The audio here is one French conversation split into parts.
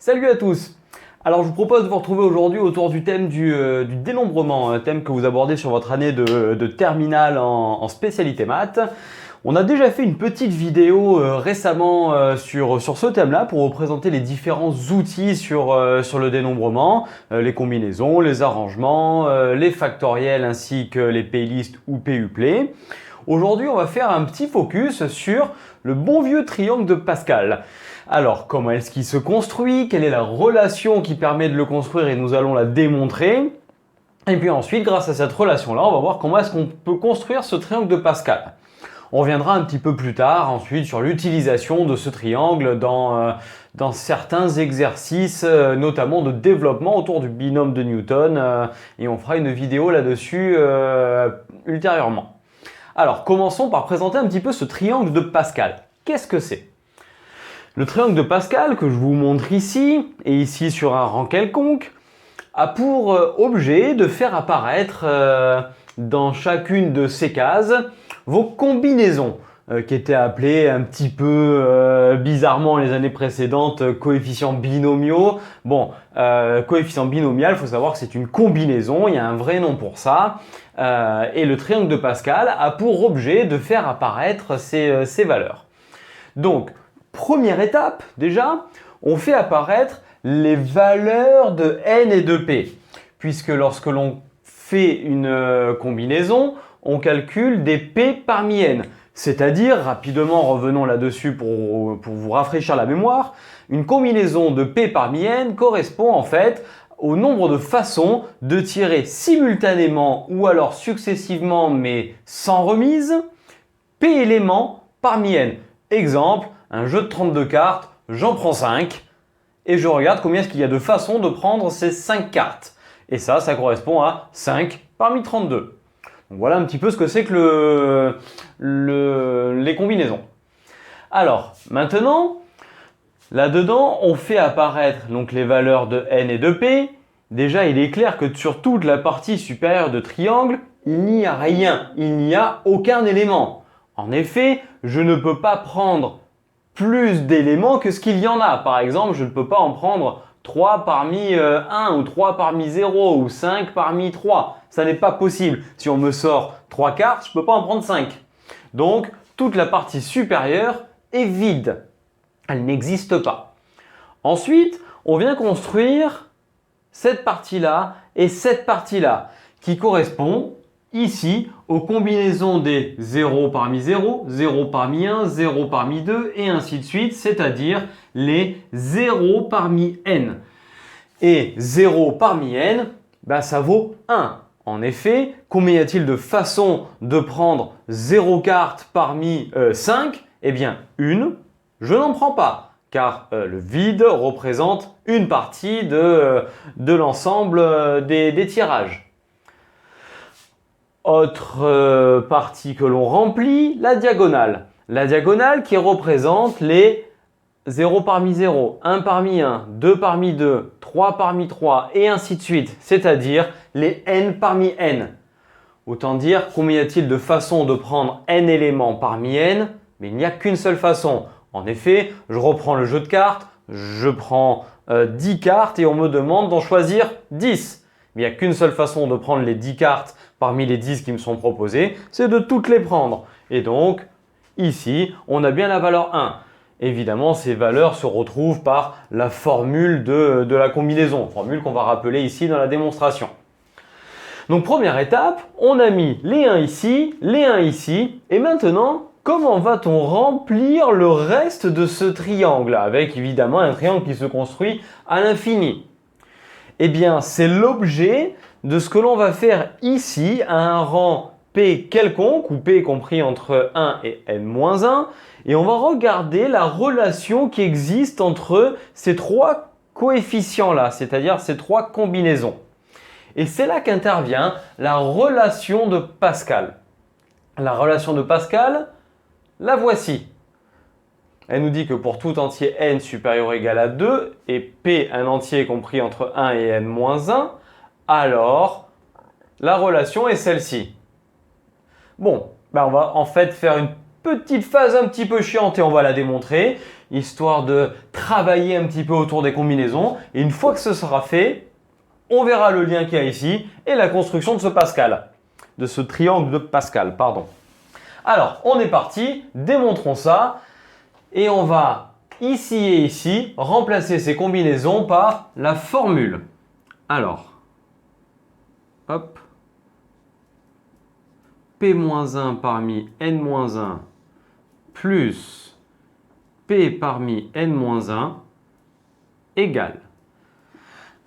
Salut à tous. Alors je vous propose de vous retrouver aujourd'hui autour du thème du dénombrement, un thème que vous abordez sur votre année de terminale en spécialité maths. On a déjà fait une petite vidéo récemment sur ce thème-là pour vous présenter les différents outils sur le dénombrement, les combinaisons, les arrangements, les factoriels ainsi que les playlists ou PUplay. Aujourd'hui, on va faire un petit focus sur le bon vieux triangle de Pascal. Alors, comment est-ce qu'il se construit? Quelle est la relation qui permet de le construire? Et nous allons la démontrer. Et puis ensuite, grâce à cette relation-là, on va voir comment est-ce qu'on peut construire ce triangle de Pascal. On reviendra un petit peu plus tard ensuite sur l'utilisation de ce triangle dans certains exercices, notamment de développement autour du binôme de Newton. Et on fera une vidéo là-dessus ultérieurement. Alors, commençons par présenter un petit peu ce triangle de Pascal. Qu'est-ce que c'est? Le triangle de Pascal, que je vous montre ici, et ici sur un rang quelconque, a pour objet de faire apparaître dans chacune de ces cases vos combinaisons, qui étaient appelées un petit peu bizarrement les années précédentes coefficients binomiaux. Bon, coefficient binomial, il faut savoir que c'est une combinaison, il y a un vrai nom pour ça. Et le triangle de Pascal a pour objet de faire apparaître ces valeurs. Donc, première étape, déjà, on fait apparaître les valeurs de n et de p. Puisque lorsque l'on fait une combinaison, on calcule des p parmi n. C'est-à-dire, rapidement revenons là-dessus pour vous rafraîchir la mémoire, une combinaison de p parmi n correspond en fait au nombre de façons de tirer simultanément ou alors successivement mais sans remise p éléments parmi n. Exemple, un jeu de 32 cartes, j'en prends 5 et je regarde combien est-ce qu'il y a de façons de prendre ces 5 cartes. Et ça correspond à 5 parmi 32. Donc voilà un petit peu ce que c'est que les combinaisons. Alors, maintenant, là-dedans, on fait apparaître donc les valeurs de n et de p. Déjà, il est clair que sur toute la partie supérieure de triangle, il n'y a rien, il n'y a aucun élément. En effet, je ne peux pas prendre plus d'éléments que ce qu'il y en a. Par exemple, je ne peux pas en prendre 3 parmi 1 ou 3 parmi 0 ou 5 parmi 3. Ça n'est pas possible. Si on me sort 3 cartes, je ne peux pas en prendre 5. Donc, toute la partie supérieure est vide. Elle n'existe pas. Ensuite, on vient construire cette partie-là et cette partie-là qui correspond ici aux combinaisons des 0 parmi 0, 0 parmi 1, 0 parmi 2 et ainsi de suite, c'est-à-dire les 0 parmi n. Et 0 parmi n, ça vaut 1. En effet, combien y a-t-il de façons de prendre 0 cartes parmi 5? Eh bien, une, je n'en prends pas, car le vide représente une partie de l'ensemble des tirages. Autre partie que l'on remplit, la diagonale. La diagonale qui représente les 0 parmi 0, 1 parmi 1, 2 parmi 2, 3 parmi 3 et ainsi de suite, c'est-à-dire les n parmi n. Autant dire, combien y a-t-il de façons de prendre n éléments parmi n? Mais il n'y a qu'une seule façon. En effet, je reprends le jeu de cartes, je prends 10 cartes et on me demande d'en choisir 10. Mais il n'y a qu'une seule façon de prendre les 10 cartes parmi les 10 qui me sont proposées, c'est de toutes les prendre. Et donc, ici, on a bien la valeur 1. Évidemment, ces valeurs se retrouvent par la formule de la combinaison, formule qu'on va rappeler ici dans la démonstration. Donc, première étape, on a mis les 1 ici, les 1 ici, et maintenant, comment va-t-on remplir le reste de ce triangle, avec évidemment un triangle qui se construit à l'infini? Eh bien, c'est l'objet de ce que l'on va faire ici à un rang P quelconque, ou P compris entre 1 et n-1, et on va regarder la relation qui existe entre ces trois coefficients-là, c'est-à-dire ces trois combinaisons. Et c'est là qu'intervient la relation de Pascal. La relation de Pascal, la voici. Elle nous dit que pour tout entier n supérieur ou égal à 2 et p un entier compris entre 1 et n-1, alors la relation est celle-ci. Bon, on va en fait faire une petite phase un petit peu chiante et on va la démontrer, histoire de travailler un petit peu autour des combinaisons. Et une fois que ce sera fait, on verra le lien qu'il y a ici et la construction de ce Pascal, de ce triangle de Pascal, pardon. Alors, on est parti, démontrons ça et on va ici et ici remplacer ces combinaisons par la formule. Alors, hop, P-1 parmi N-1 plus P parmi N-1 égale.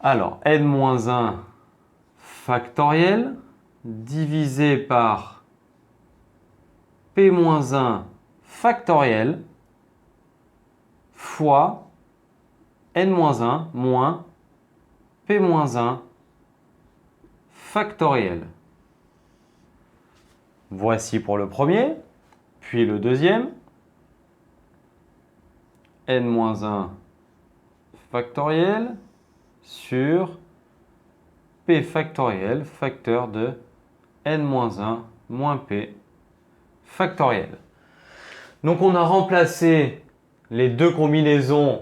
Alors, N-1 factoriel divisé par P-1 factoriel fois N-1 moins P-1 factoriel. Voici pour le premier, puis le deuxième. N-1 factoriel sur P factoriel, facteur de N-1 moins P factoriel. Donc on a remplacé les deux combinaisons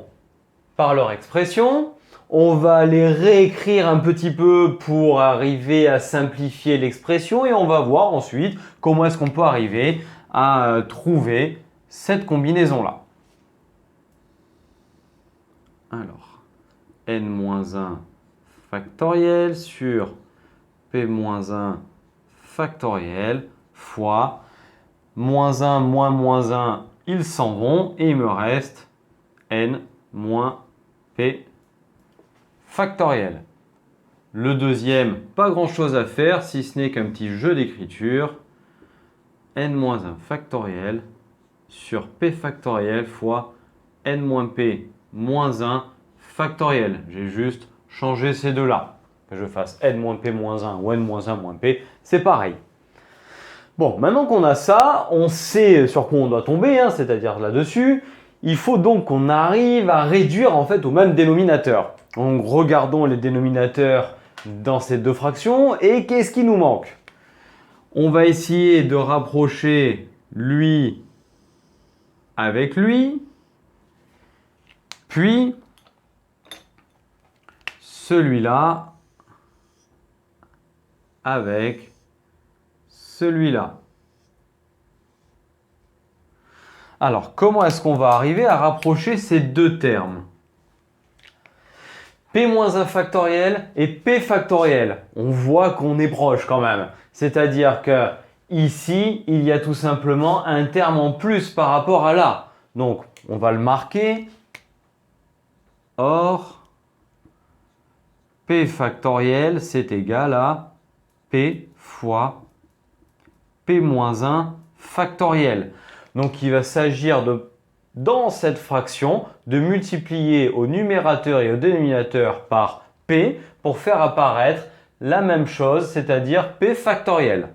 par leur expression. On va les réécrire un petit peu pour arriver à simplifier l'expression et on va voir ensuite comment est-ce qu'on peut arriver à trouver cette combinaison-là. Alors, N-1 factoriel sur P-1 factoriel fois moins 1 moins moins 1, ils s'en vont et il me reste N moins P factoriel. Le deuxième, pas grand chose à faire si ce n'est qu'un petit jeu d'écriture. N-1 factoriel sur P factoriel fois N-P moins 1 factoriel. J'ai juste changé ces deux-là. Que je fasse N-P moins 1 ou N-1 moins P, c'est pareil. Bon, maintenant qu'on a ça, on sait sur quoi on doit tomber, hein, c'est-à-dire là-dessus. Il faut donc qu'on arrive à réduire en fait au même dénominateur. Donc regardons les dénominateurs dans ces deux fractions et qu'est-ce qui nous manque? On va essayer de rapprocher lui avec lui, puis celui-là avec celui-là. Alors, comment est-ce qu'on va arriver à rapprocher ces deux termes? P-1 factoriel et P factoriel. On voit qu'on est proche quand même. C'est-à-dire que ici, il y a tout simplement un terme en plus par rapport à là. Donc, on va le marquer. Or, P factoriel, c'est égal à P fois P-1 factoriel. Donc, il va s'agir de, dans cette fraction, de multiplier au numérateur et au dénominateur par P pour faire apparaître la même chose, c'est-à-dire P factoriel.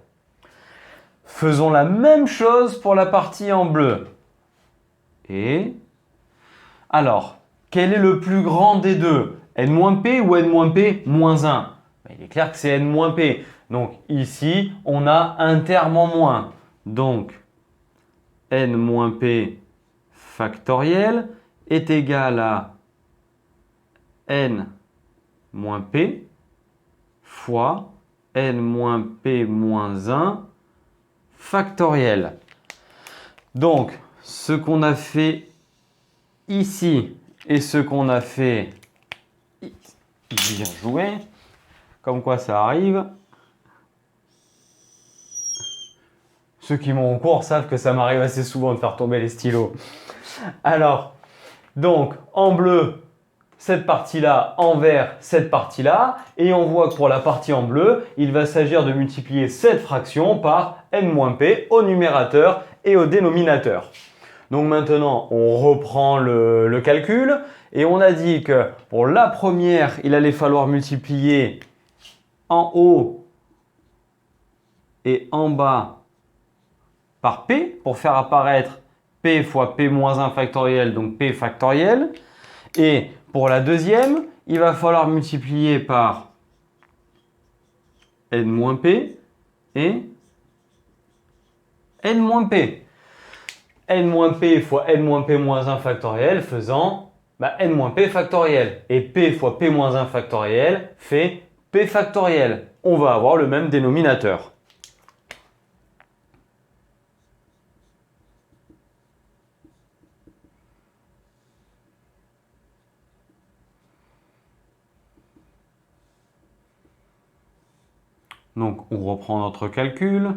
Faisons la même chose pour la partie en bleu. Et alors, quel est le plus grand des deux? N-P ou N-P moins 1? Il est clair que c'est N-P. Donc ici, on a un terme en moins. Donc, N-P factoriel est égal à N-P fois N-P moins 1 factoriel. Donc, ce qu'on a fait ici et ce qu'on a fait ici, bien joué, comme quoi ça arrive. Ceux qui m'ont en cours savent que ça m'arrive assez souvent de faire tomber les stylos. Alors, donc, en bleu, cette partie-là, en vert, cette partie-là. Et on voit que pour la partie en bleu, il va s'agir de multiplier cette fraction par N-P au numérateur et au dénominateur. Donc maintenant, on reprend le calcul. Et on a dit que pour la première, il allait falloir multiplier en haut et en bas par P pour faire apparaître P fois P moins 1 factoriel, donc P factoriel. Et pour la deuxième, il va falloir multiplier par N-P et N-P. n-p fois n-p moins 1 factoriel faisant n-p factoriel. Et p fois p moins 1 factoriel fait p factoriel. On va avoir le même dénominateur. Donc, on reprend notre calcul.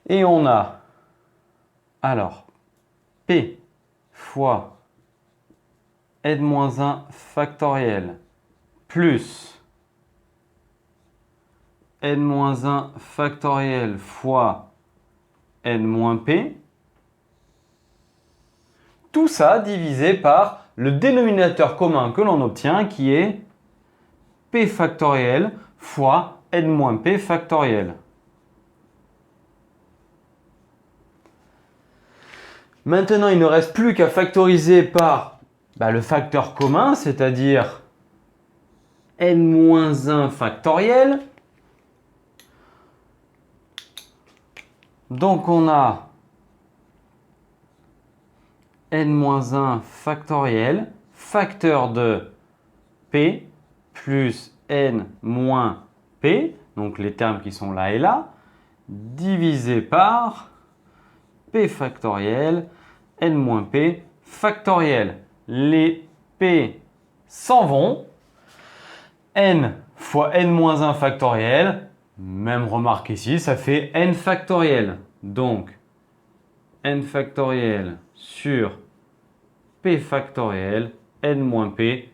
Et on a, alors, P fois n-1 factoriel plus n-1 factoriel fois n-p. Tout ça divisé par le dénominateur commun que l'on obtient qui est p factoriel fois n-p factoriel. Maintenant, il ne reste plus qu'à factoriser par le facteur commun, c'est-à-dire n-1 factoriel. Donc, on a n-1 factoriel, facteur de p, plus n-p, donc les termes qui sont là et là, divisé par p factoriel, n-p factoriel. Les p s'en vont. N fois n-1 factoriel, même remarque ici, ça fait n factoriel. Donc, n factoriel sur p factoriel, n-p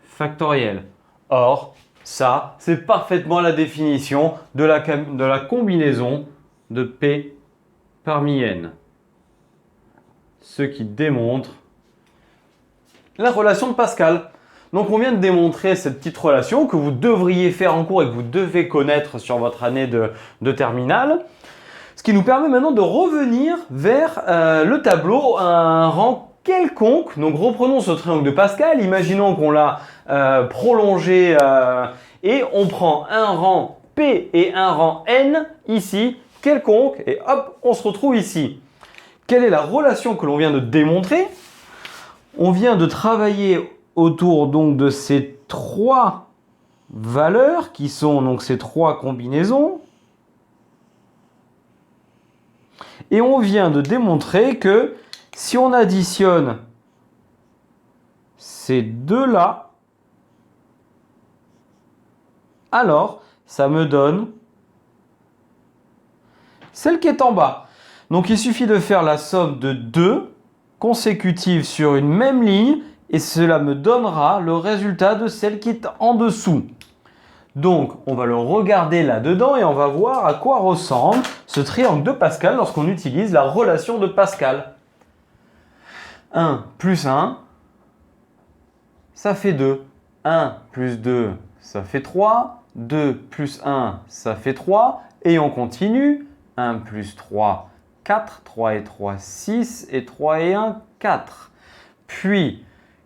factoriel. Or, ça, c'est parfaitement la définition de la combinaison de p parmi n. Ce qui démontre la relation de Pascal. Donc on vient de démontrer cette petite relation que vous devriez faire en cours et que vous devez connaître sur votre année de terminale. Ce qui nous permet maintenant de revenir vers le tableau à un rang quelconque. Donc reprenons ce triangle de Pascal, imaginons qu'on l'a prolongé et on prend un rang P et un rang N ici, quelconque, et hop, on se retrouve ici. Quelle est la relation que l'on vient de démontrer? On vient de travailler autour donc de ces trois valeurs qui sont donc ces trois combinaisons. Et on vient de démontrer que si on additionne ces deux-là, alors ça me donne celle qui est en bas. Donc il suffit de faire la somme de deux consécutives sur une même ligne et cela me donnera le résultat de celle qui est en dessous. Donc on va le regarder là-dedans et on va voir à quoi ressemble ce triangle de Pascal lorsqu'on utilise la relation de Pascal. 1 plus 1, ça fait 2. 1 plus 2, ça fait 3. 2 plus 1, ça fait 3. Et on continue. 1 plus 3, 4. 3 et 3, 6. Et 3 et 1, 4. Puis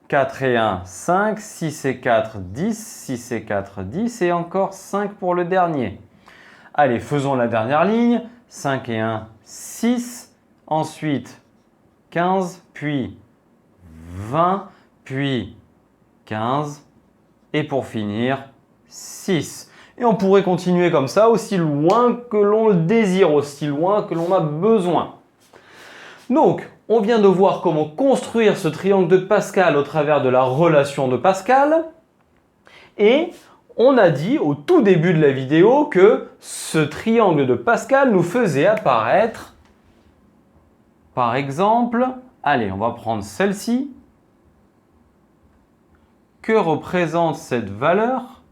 4 et 1, 5. 6 et 4, 10. 6 et 4, 10. Et encore 5 pour le dernier. Allez, faisons la dernière ligne. 5 et 1, 6. Ensuite, 15, puis 20, puis 15. Et pour finir, 6. Et on pourrait continuer comme ça, aussi loin que l'on le désire, aussi loin que l'on a besoin. Donc, on vient de voir comment construire ce triangle de Pascal au travers de la relation de Pascal. Et on a dit au tout début de la vidéo que ce triangle de Pascal nous faisait apparaître, par exemple, allez, on va prendre celle-ci. Que représente cette valeur?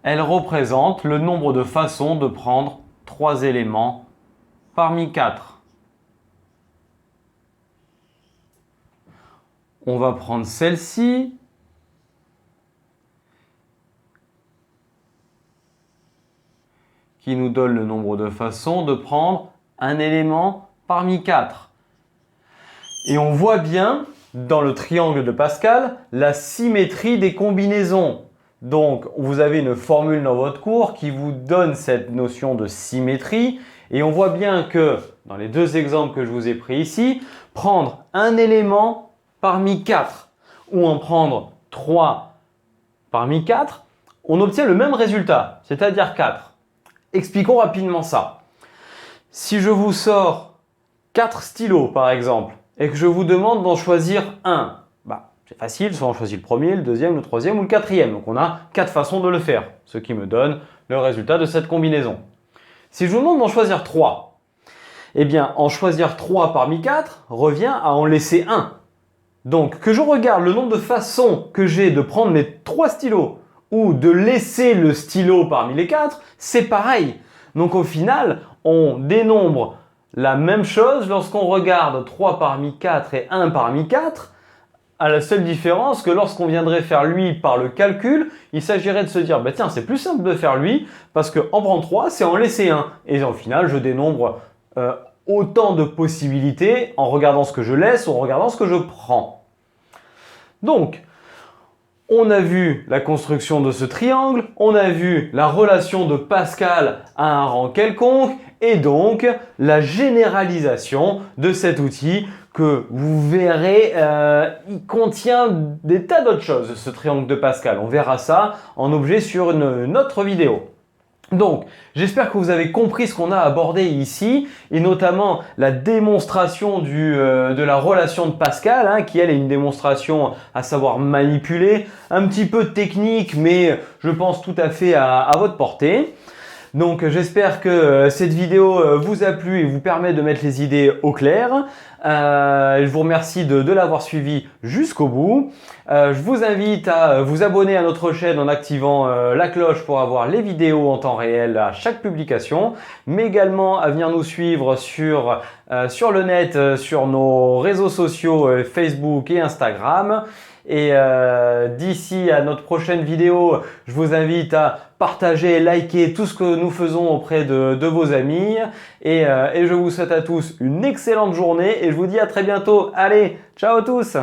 Elle représente le nombre de façons de prendre 3 éléments parmi 4. On va prendre celle-ci. Qui nous donne le nombre de façons de prendre un élément parmi 4. Et on voit bien dans le triangle de Pascal la symétrie des combinaisons. Donc, vous avez une formule dans votre cours qui vous donne cette notion de symétrie. Et on voit bien que, dans les deux exemples que je vous ai pris ici, prendre un élément parmi 4 ou en prendre 3 parmi 4, on obtient le même résultat, c'est-à-dire 4. Expliquons rapidement ça. Si je vous sors 4 stylos, par exemple, et que je vous demande d'en choisir un, c'est facile, soit on choisit le premier, le deuxième, le troisième ou le quatrième. Donc on a 4 façons de le faire, ce qui me donne le résultat de cette combinaison. Si je vous demande d'en choisir 3, eh bien en choisir 3 parmi 4 revient à en laisser un. Donc que je regarde le nombre de façons que j'ai de prendre mes 3 stylos ou de laisser le stylo parmi les 4, c'est pareil. Donc au final, on dénombre la même chose lorsqu'on regarde 3 parmi 4 et 1 parmi 4, à la seule différence que lorsqu'on viendrait faire lui par le calcul, il s'agirait de se dire, bah tiens, c'est plus simple de faire lui, parce qu'en prendre 3, c'est en laisser un. Et au final, je dénombre autant de possibilités en regardant ce que je laisse ou en regardant ce que je prends. Donc, on a vu la construction de ce triangle, on a vu la relation de Pascal à un rang quelconque, et donc la généralisation de cet outil que vous verrez, il contient des tas d'autres choses, ce triangle de Pascal. On verra ça en objet sur une autre vidéo. Donc, j'espère que vous avez compris ce qu'on a abordé ici, et notamment la démonstration de la relation de Pascal, hein, qui elle est une démonstration à savoir manipuler, un petit peu technique, mais je pense tout à fait à votre portée. Donc j'espère que cette vidéo vous a plu et vous permet de mettre les idées au clair. Je vous remercie de l'avoir suivi jusqu'au bout. Je vous invite à vous abonner à notre chaîne en activant la cloche pour avoir les vidéos en temps réel à chaque publication, mais également à venir nous suivre sur le net, sur nos réseaux sociaux Facebook et Instagram. Et d'ici à notre prochaine vidéo, je vous invite à partager, liker tout ce que nous faisons auprès de vos amis. Et je vous souhaite à tous une excellente journée et je vous dis à très bientôt. Allez, ciao à tous!